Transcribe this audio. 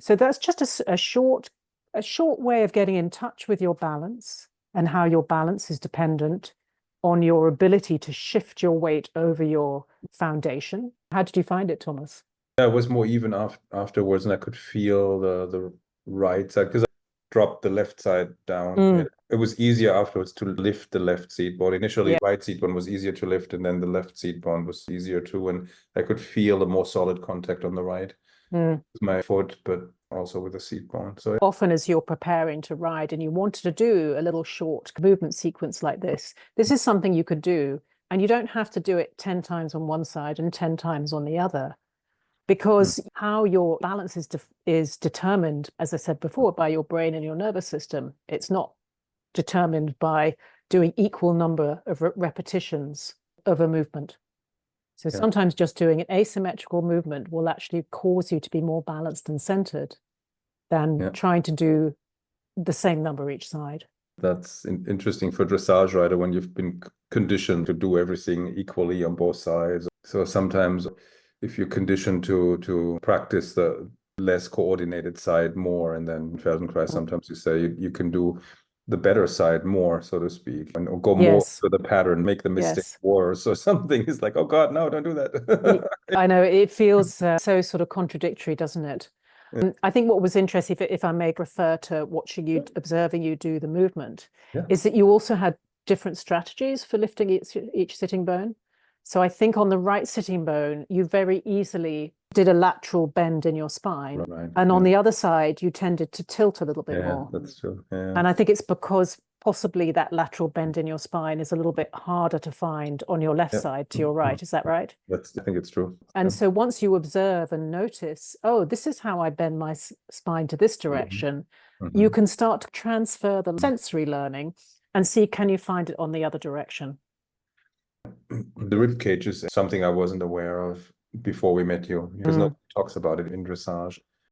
So that's just a short way of getting in touch with your balance and how your balance is dependent on your ability to shift your weight over your foundation. How did you find it, Thomas? Yeah, it was more even afterwards, and I could feel the right side because I dropped the left side down. Mm. It was easier afterwards to lift the left seat bone. Initially, Yeah. right seat bone was easier to lift, and then the left seat bone was easier too. And I could feel a more solid contact on the right with my foot, but also with the seat bone. So Often as you're preparing to ride and you wanted to do a little short movement sequence like this is something you could do. And you don't have to do it 10 times on one side and 10 times on the other, because how your balance is determined, as I said before, by your brain and your nervous system. It's not determined by doing equal number of repetitions of a movement. So sometimes just doing an asymmetrical movement will actually cause you to be more balanced and centered than trying to do the same number each side. That's interesting for dressage rider when you've been conditioned to do everything equally on both sides. So sometimes if you're conditioned to practice the less coordinated side more, and then in Feldenkrais, sometimes you say you can do the better side more, so to speak, and or go more to the pattern, make the mistake worse or something. It's like, oh God, no, don't do that. I know, it feels so sort of contradictory, doesn't it? I think what was interesting, if I may refer to watching you, observing you do the movement, is that you also had different strategies for lifting each sitting bone. So I think on the right sitting bone, you very easily did a lateral bend in your spine. Right. And on the other side, you tended to tilt a little bit more. That's true. Yeah. And I think it's because possibly that lateral bend in your spine is a little bit harder to find on your left side to your right. Is that right? I think it's true. And so once you observe and notice, oh, this is how I bend my spine to this direction, you can start to transfer the sensory learning and see, can you find it on the other direction? The rib cage is something I wasn't aware of before we met you, because nobody talks about it in dressage.